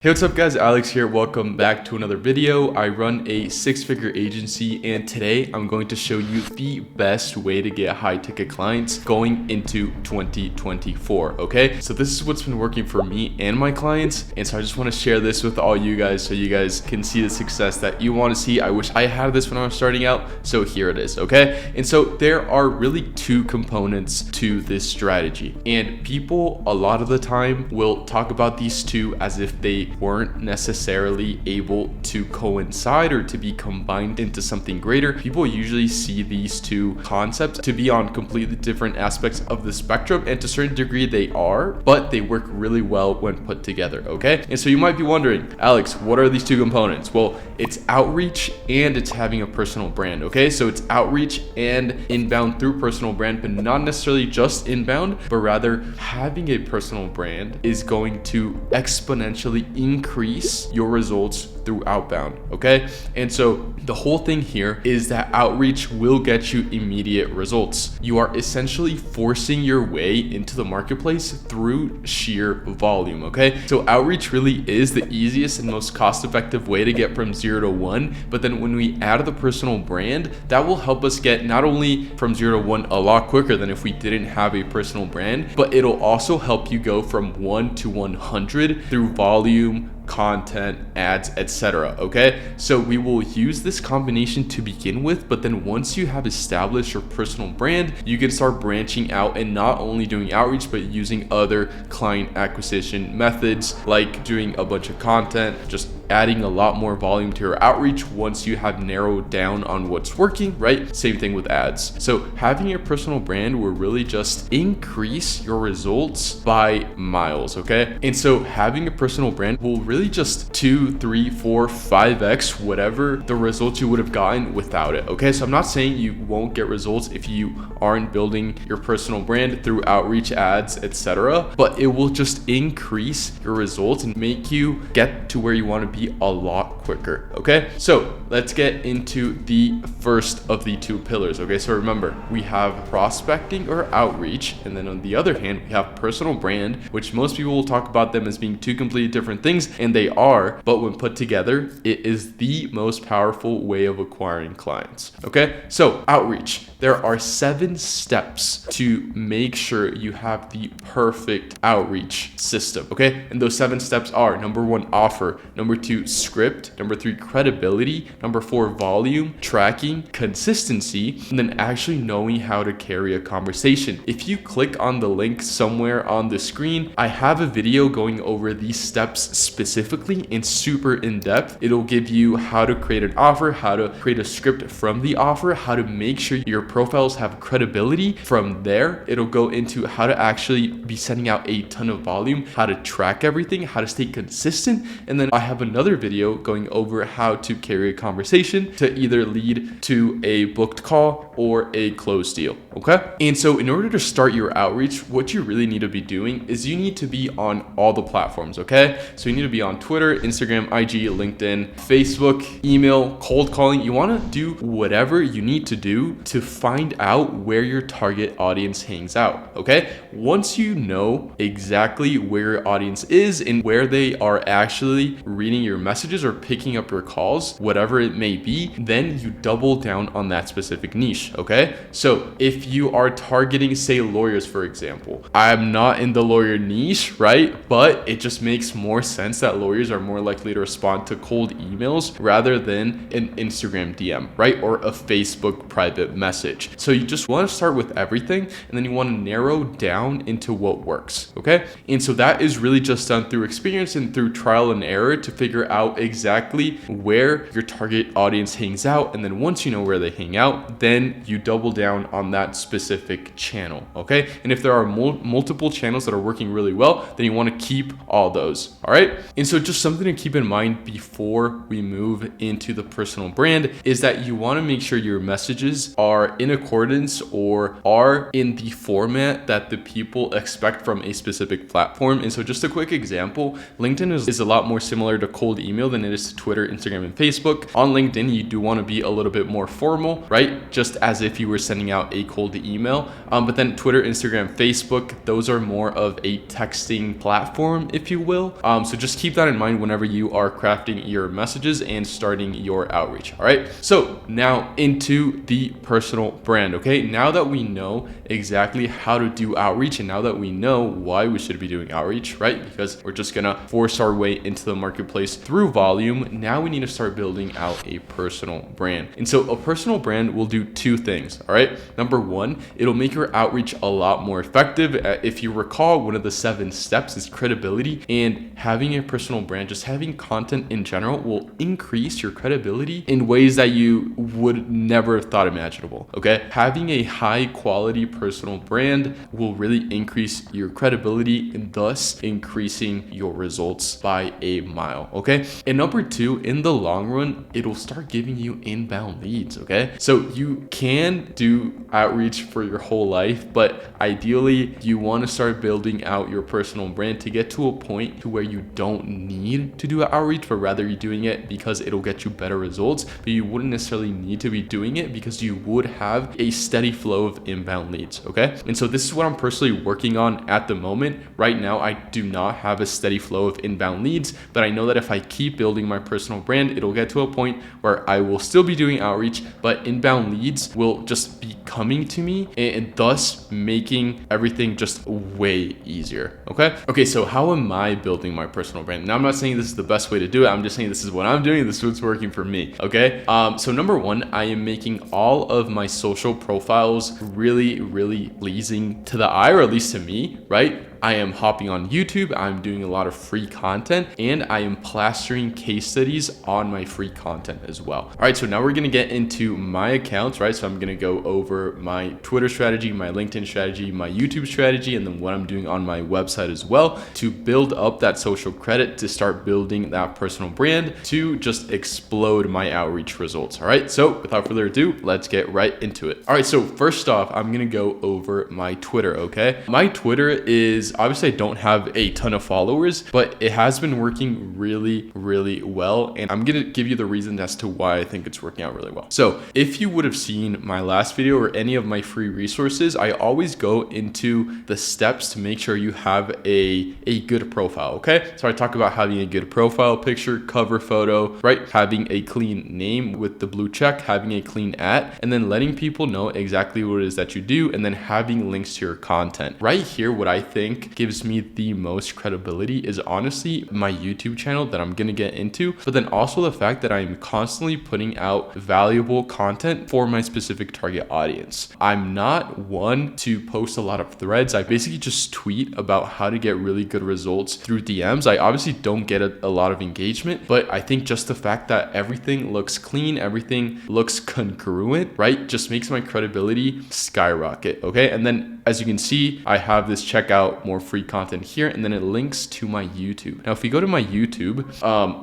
Hey, what's up guys, Alex here. Welcome back to another video. I run a six-figure agency and today I'm going to show you the best way to get high ticket clients going into 2024, okay? So this is what's been working for me and my clients, and so I just want to share this with all you guys so you guys can see the success that you want to see. I wish I had this when I was starting out, so here it is, okay? And so there are really two components to this strategy, and people a lot of the time will talk about these two as if they weren't necessarily able to coincide or to be combined into something greater. People usually see these two concepts to be on completely different aspects of the spectrum, and to a certain degree they are, but they work really well when put together, okay? And so you might be wondering, Alex, what are these two components? Well, it's outreach and it's having a personal brand, okay? So it's outreach and inbound through personal brand, but not necessarily just inbound, but rather having a personal brand is going to exponentially increase your results through outbound, okay? And so the whole thing here is that outreach will get you immediate results. You are essentially forcing your way into the marketplace through sheer volume, okay? So outreach really is the easiest and most cost-effective way to get from 0 to 1, but then when we add the personal brand, that will help us get not only from 0 to 1 a lot quicker than if we didn't have a personal brand, but it'll also help you go from 1 to 100 through volume, content, ads, etc. Okay, so we will use this combination to begin with, but then once you have established your personal brand, you can start branching out and not only doing outreach, but using other client acquisition methods like doing a bunch of content, just adding a lot more volume to your outreach once you have narrowed down on what's working, right? Same thing with ads. So having your personal brand will really just increase your results by miles, okay? And so having a personal brand will really just 2, 3, 4, 5x whatever the results you would have gotten without it, okay? So I'm not saying you won't get results if you aren't building your personal brand through outreach, ads, etc., but it will just increase your results and make you get to where you want to be a lot quicker, okay? So let's get into the first of the two pillars, okay? So remember, we have prospecting or outreach, and then on the other hand, we have personal brand, which most people will talk about them as being two completely different things, and they are, but when put together, it is the most powerful way of acquiring clients, okay? So outreach, there are 7 steps to make sure you have the perfect outreach system, okay? And those 7 steps are: number 1, offer; number 2, script; number 3, credibility; number 4, volume, tracking, consistency, and then actually knowing how to carry a conversation. If you click on the link somewhere on the screen, I have a video going over these steps specifically and super in depth. It'll give you how to create an offer, how to create a script from the offer, how to make sure your profiles have credibility. From there, it'll go into how to actually be sending out a ton of volume, how to track everything, how to stay consistent, and then I have another video going over how to carry a conversation to either lead to a booked call or a closed deal, okay? And so in order to start your outreach, what you really need to be doing is you need to be on all the platforms, okay? So you need to be on Twitter, Instagram, IG, LinkedIn, Facebook, email, cold calling. You want to do whatever you need to do to find out where your target audience hangs out, okay? Once you know exactly where your audience is and where they are actually reading your messages or picking up your calls, whatever it may be, then you double down on that specific niche, okay? So if you are targeting, say, lawyers, for example, I'm not in the lawyer niche, right? But it just makes more sense that lawyers are more likely to respond to cold emails rather than an Instagram DM, right? Or a Facebook private message. So you just want to start with everything, and then you want to narrow down into what works, okay? And so that is really just done through experience and through trial and error to figure out exactly where your target audience hangs out. And then once you know where they hang out, then you double down on that specific channel, okay? And if there are multiple channels that are working really well, then you want to keep all those, all right? And so just something to keep in mind before we move into the personal brand is that you want to make sure your messages are in accordance or are in the format that the people expect from a specific platform. And so just a quick example, LinkedIn is a lot more similar to cold email than it is to Twitter, Instagram, and Facebook. On LinkedIn, you do want to be a little bit more formal, right? Just as if you were sending out a cold email. But then Twitter, Instagram, Facebook, those are more of a texting platform, if you will. So just keep that in mind whenever you are crafting your messages and starting your outreach. All right. So now into the personal brand. Okay. Now that we know exactly how to do outreach and now that we know why we should be doing outreach, right? Because we're just going to force our way into the marketplace through volume. Now we need to start building out a personal brand. And so a personal brand will do two things. All right. Number one, it'll make your outreach a lot more effective. If you recall, one of the 7 steps is credibility, and having a personal brand, just having content in general, will increase your credibility in ways that you would never have thought imaginable. Okay. Having a high quality personal brand will really increase your credibility and thus increasing your results by a mile. Okay. And number two, in the long run, it'll start giving you inbound leads. Okay. So you can do outreach for your whole life, but ideally you want to start building out your personal brand to get to a point to where you don't need to do outreach, but rather you're doing it because it'll get you better results, but you wouldn't necessarily need to be doing it because you would have a steady flow of inbound leads. Okay. And so this is what I'm personally working on at the moment. Right now, I do not have a steady flow of inbound leads, but I know that if I keep building my personal brand, it'll get to a point where I will still be doing outreach, but inbound leads will just be coming to me and thus making everything just way easier. Okay, so how am I building my personal brand? Now, I'm not saying this is the best way to do it. I'm just saying this is what I'm doing. This is what's working for me. Okay, so number one, I am making all of my social profiles really pleasing to the eye, or at least to me, right? I am hopping on YouTube, I'm doing a lot of free content, and I am plastering case studies on my free content as well. All right, so now we're gonna get into my accounts, right? So I'm gonna go over my Twitter strategy, my LinkedIn strategy, my YouTube strategy, and then what I'm doing on my website as well to build up that social credit, to start building that personal brand, to just explode my outreach results. All right, so without further ado, let's get right into it. All right, so first off, I'm gonna go over my Twitter, okay? My Twitter is, obviously I don't have a ton of followers, but it has been working really well. And I'm going to give you the reason as to why I think it's working out really well. So if you would have seen my last video or any of my free resources, I always go into the steps to make sure you have a good profile. Okay. So I talk about having a good profile picture, cover photo, right? Having a clean name with the blue check, having a clean @ and then letting people know exactly what it is that you do, and then having links to your content. Right here, what I think gives me the most credibility is honestly my YouTube channel that I'm gonna get into, but then also the fact that I'm constantly putting out valuable content for my specific target audience. I'm not one to post a lot of threads. I basically just tweet about how to get really good results through DMs. I obviously don't get a lot of engagement, but I think just the fact that everything looks clean, everything looks congruent, right, just makes my credibility skyrocket. Okay, and then as you can see, I have this checkout more free content here, and then it links to my YouTube. Now, if you go to my YouTube,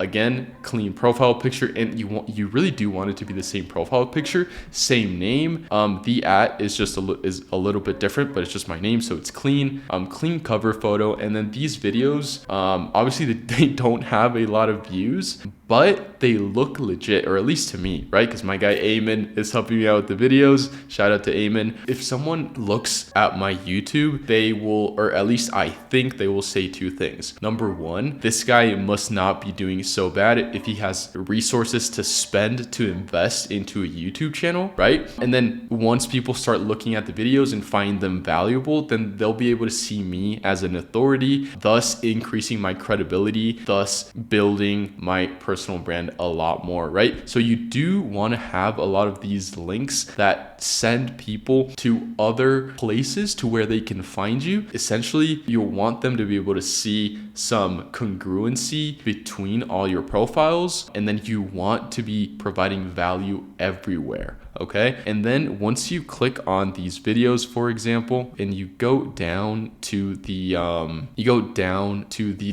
again, clean profile picture, and you really do want it to be the same profile picture, same name. The @ is just is a little bit different, but it's just my name, so it's clean. Clean cover photo, and then these videos, obviously they don't have a lot of views, but they look legit, or at least to me, right? Because my guy Eamon is helping me out with the videos. Shout out to Eamon. If someone looks at my YouTube, they will, or at least I think they will say two things. Number one, this guy must not be doing so bad if he has resources to spend to invest into a YouTube channel, right? And then once people start looking at the videos and find them valuable, then they'll be able to see me as an authority, thus increasing my credibility, thus building my personal brand a lot more, right? So you do want to have a lot of these links that send people to other places to where they can find you. Essentially, you'll want them to be able to see some congruency between all your profiles, and then you want to be providing value everywhere. okay? And then once you click on these videos, for example, and you go down to the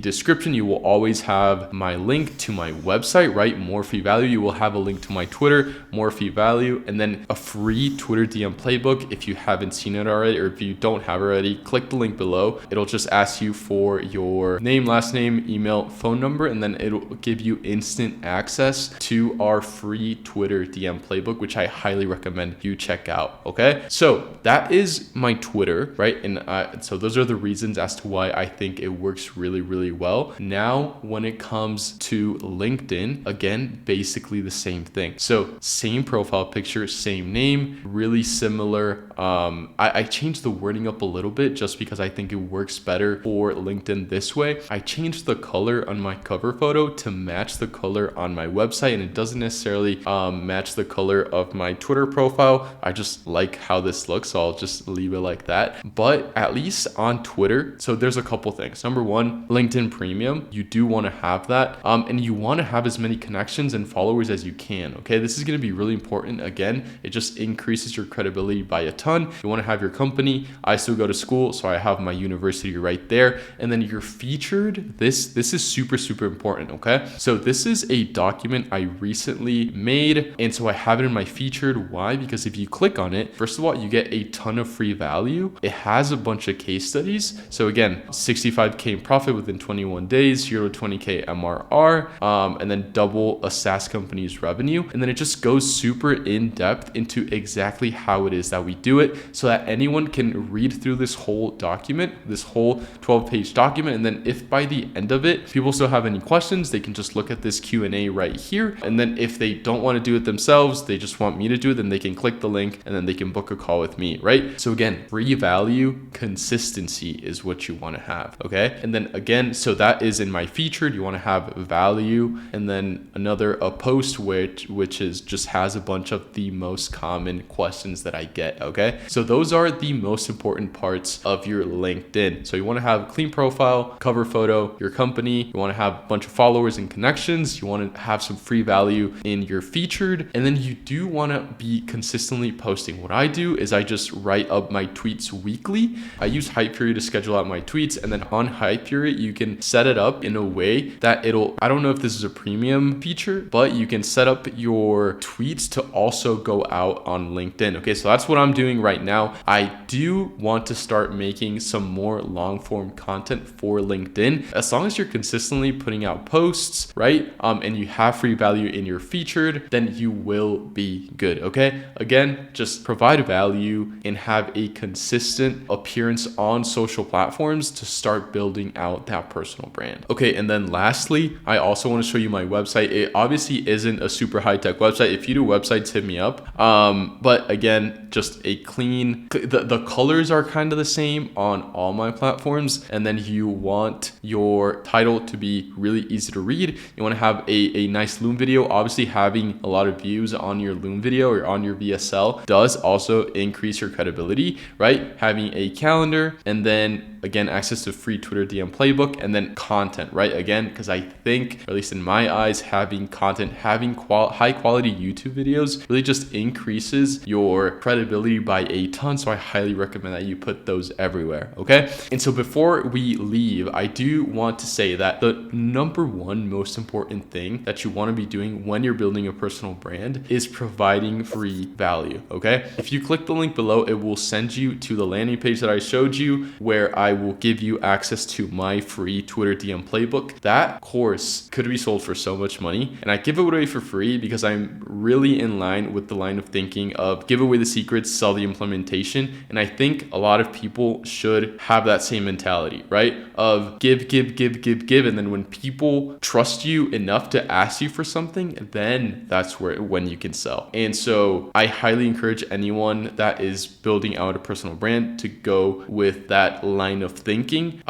description, you will always have my link to my website, right? More fee value. You will have a link to my Twitter, more fee value, and then a free Twitter DM playbook. If you haven't seen it already, or if you don't have it already, click the link below. It'll just ask you for your name, last name, email, phone number, and then it'll give you instant access to our free Twitter DM playbook, which I highly recommend you check out. Okay, so that is my Twitter, right? And so those are the reasons as to why I think it works really, really well. Now, when it comes to LinkedIn, again, basically the same thing. So same profile picture, same name, really similar. I changed the wording up a little bit just because I think it works better for LinkedIn this way. I changed the color on my cover photo to match the color on my website, and it doesn't necessarily match the color of my Twitter profile. I just like how this looks, so I'll just leave it like that. But at least on Twitter, so there's a couple things. Number one, LinkedIn Premium, you do want to have that, and you want to have as many connections and followers as you can. Okay, this is going to be really important. Again, it just increases your credibility by a ton. You want to have your company. I still go to school, so I have my university right there, and then you're featured. This is super, super important. Okay, so this is a document I recently made, and so I have it in my featured. Why? Because if you click on it, first of all, you get a ton of free value. It has a bunch of case studies. So again, 65K in profit within 21 days, 0 to 20K MRR, and then double a SaaS company's revenue. And then it just goes super in depth into exactly how it is that we do it, so that anyone can read through this whole document, this whole 12-page document. And then if by the end of it, people still have any questions, they can just look at this Q&A right here. And then if they don't want to do it themselves, they just want me to do it, then they can click the link and then they can book a call with me, right? So again, free value, consistency is what you want to have, okay? And then again, so that is in my featured. You want to have value, and then a post which is just has a bunch of the most common questions that I get, okay? So those are the most important parts of your LinkedIn. So you want to have a clean profile, cover photo, your company, you want to have a bunch of followers and connections, you want to have some free value in your featured, and then you do want to be consistently posting. What I do is I just write up my tweets weekly. I use Hyperion to schedule out my tweets, and then on Hyperion, you can set it up in a way that I don't know if this is a premium feature, but you can set up your tweets to also go out on LinkedIn. Okay, so that's what I'm doing right now. I do want to start making some more long form content for LinkedIn. As long as you're consistently putting out posts, right? And you have free value in your featured, then you will be good. Okay, again, just provide value and have a consistent appearance on social platforms to start building out that personal brand. Okay, and then lastly, I also want to show you my website. It obviously isn't a super high-tech website. If you do websites, hit me up. But again, just a clean, the colors are kind of the same on all my platforms. And then you want your title to be really easy to read. You want to have a nice Loom video. Obviously, having a lot of views on your Loom video or on your VSL does also increase your credibility, right? Having a calendar, and then again, access to free Twitter DM playbook, and then content, right? Again, because I think, or at least in my eyes, having content, having high quality YouTube videos really just increases your credibility by a ton. So I highly recommend that you put those everywhere, okay? And so before we leave, I do want to say that the number one most important thing that you want to be doing when you're building a personal brand is providing free value, okay? If you click the link below, it will send you to the landing page that I showed you, where I will give you access to my free Twitter DM playbook. That course could be sold for so much money, and I give it away for free because I'm really in line with the line of thinking of give away the secrets, sell the implementation. And I think a lot of people should have that same mentality, right? Of give. And then when people trust you enough to ask you for something, then that's when you can sell. And so I highly encourage anyone that is building out a personal brand to go with that line of thinking.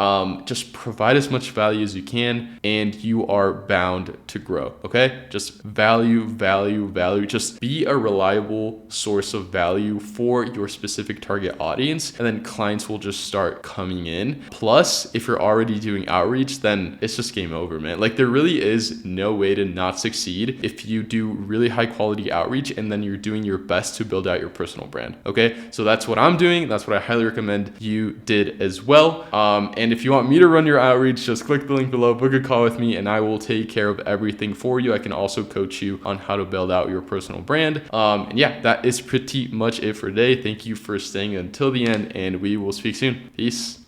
Just provide as much value as you can, and you are bound to grow. Okay, just value. Just be a reliable source of value for your specific target audience, and then clients will just start coming in. Plus, if you're already doing outreach, then it's just game over, man. Like, there really is no way to not succeed if you do really high quality outreach and then you're doing your best to build out your personal brand. Okay, so that's what I'm doing. That's what I highly recommend you did as well. And if you want me to run your outreach, just click the link below, book a call with me, and I will take care of everything for you. I can also coach you on how to build out your personal brand. And yeah, that is pretty much it for today. Thank you for staying until the end, and we will speak soon. Peace.